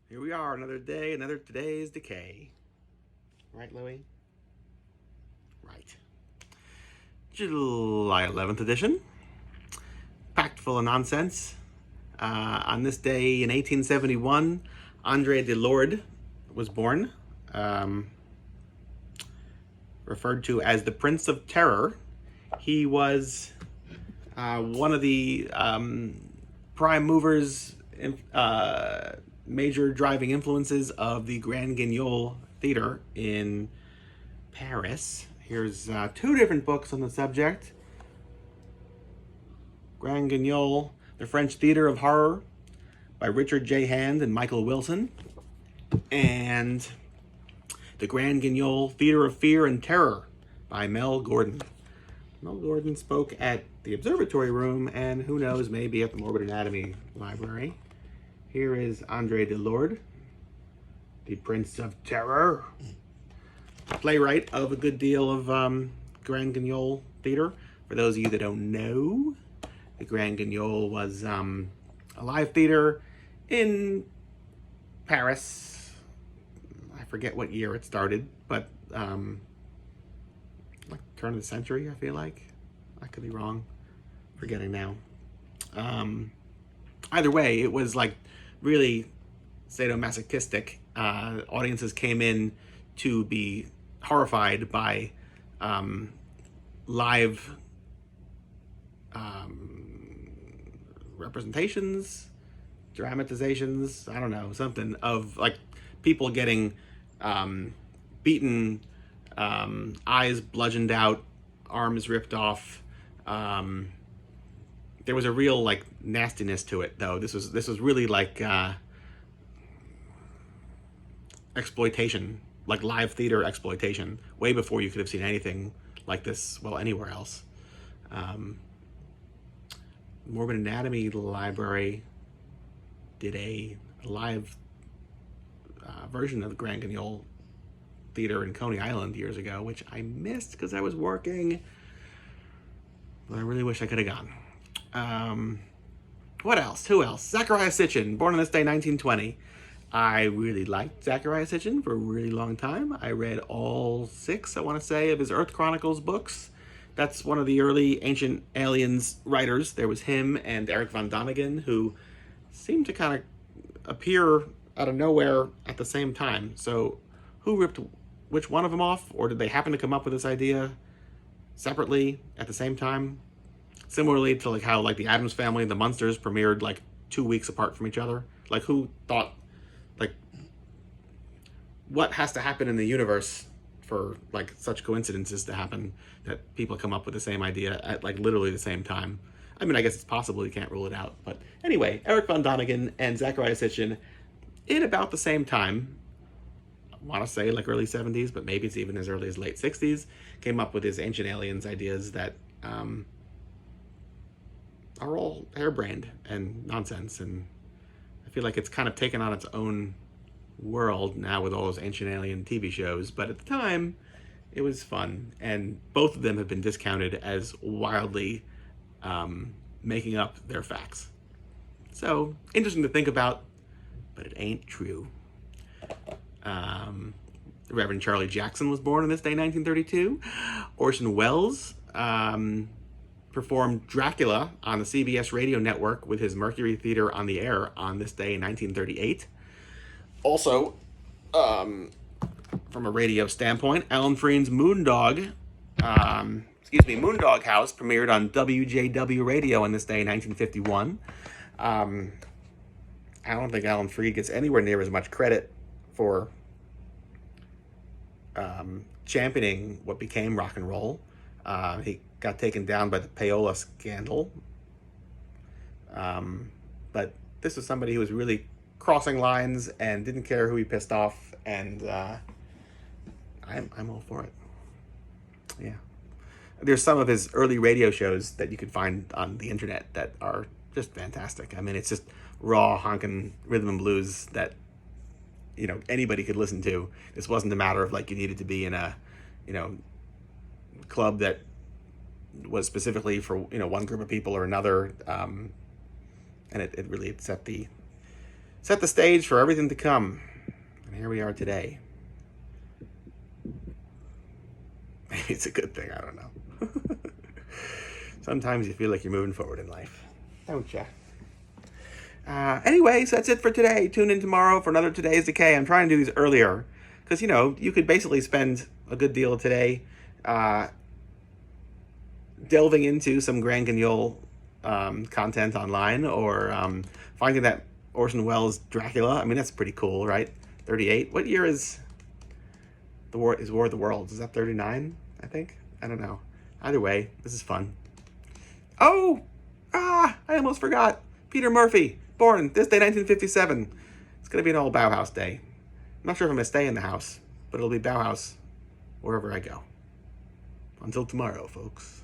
Here we are, another day, another today's Decay. Right, Louie? Right. July 11th edition. Packed full of nonsense. On this day in 1871, Andre de Lorde was born. Referred to as the Prince of Terror. He was one of the prime movers, major driving influences of the Grand Guignol Theater in Paris. Here's two different books on the subject. Grand Guignol, The French Theater of Horror by Richard J. Hand and Michael Wilson. And The Grand Guignol Theater of Fear and Terror by Mel Gordon. Mel Gordon spoke at the Observatory Room and who knows, maybe at the Morbid Anatomy Library. Here is Andre de Lorde, the Prince of Terror, playwright of a good deal of Grand Guignol Theater. For those of you that don't know, the Grand Guignol was a live theater in Paris. I forget what year it started, but like turn of the century, I feel like. I could be wrong. Forgetting now. Either way, it was like really sadomasochistic. Audiences came in to be horrified by live representations, dramatizations, I don't know, something of like people getting beaten, eyes bludgeoned out, arms ripped off. There was a real like nastiness to it, though. This was really like exploitation, like live theater exploitation, way before you could have seen anything like this, well, anywhere else. Morbid Anatomy Library did a live version of the Grand Guignol Theater in Coney Island years ago, which I missed because I was working, but I really wish I could have gone. What else? Who else? Zecharia Sitchin, born on this day, 1920. I really liked Zecharia Sitchin for a really long time. I read all 6, I want to say, of his Earth Chronicles books. That's one of the early Ancient Aliens writers. There was him and Eric von Däniken, who seemed to kind of appear out of nowhere at the same time. So who ripped which one of them off? Or did they happen to come up with this idea separately at the same time? Similarly to like how like the Addams Family and the Munsters premiered like 2 weeks apart from each other. Like who thought, like, what has to happen in the universe for like such coincidences to happen that people come up with the same idea at like literally the same time? I mean, I guess it's possible, you can't rule it out. But anyway, Eric von Däniken and Zecharia Sitchin in about the same time, I want to say like early 70s, but maybe it's even as early as late 60s, came up with his Ancient Aliens ideas that are all harebrained and nonsense. And I feel like it's kind of taken on its own world now with all those Ancient Alien TV shows. But at the time, it was fun. And both of them have been discounted as wildly making up their facts. So, interesting to think about, but it ain't true. The Reverend Charlie Jackson was born on this day, 1932. Orson Welles performed Dracula on the CBS radio network with his Mercury Theater on the Air on this day in 1938. Also, from a radio standpoint, Alan Freed's Moondog House premiered on WJW Radio on this day in 1951. I don't think Alan Freed gets anywhere near as much credit for championing what became rock and roll. He got taken down by the payola scandal. But this was somebody who was really crossing lines and didn't care who he pissed off, and I'm all for it. Yeah. There's some of his early radio shows that you can find on the internet that are just fantastic. I mean, it's just raw honking rhythm and blues that, you know, anybody could listen to. This wasn't a matter of like you needed to be in a, you know, club that was specifically for, you know, one group of people or another. And it really set the set the stage for everything to come. And here we are today. Maybe it's a good thing, I don't know. Sometimes you feel like you're moving forward in life, don't you? Anyways, that's it for today. Tune in tomorrow for another Today's Decay. I'm trying to do these earlier because, you know, you could basically spend a good deal of today delving into some Grand Guignol content online, or finding that Orson Welles Dracula. I mean, that's pretty cool, right? 38. What year is War of the Worlds? Is that 39, I think? I don't know. Either way, this is fun. Oh! I almost forgot. Peter Murphy, born this day, 1957. It's going to be an old Bauhaus day. I'm not sure if I'm going to stay in the house, but it'll be Bauhaus wherever I go. Until tomorrow, folks.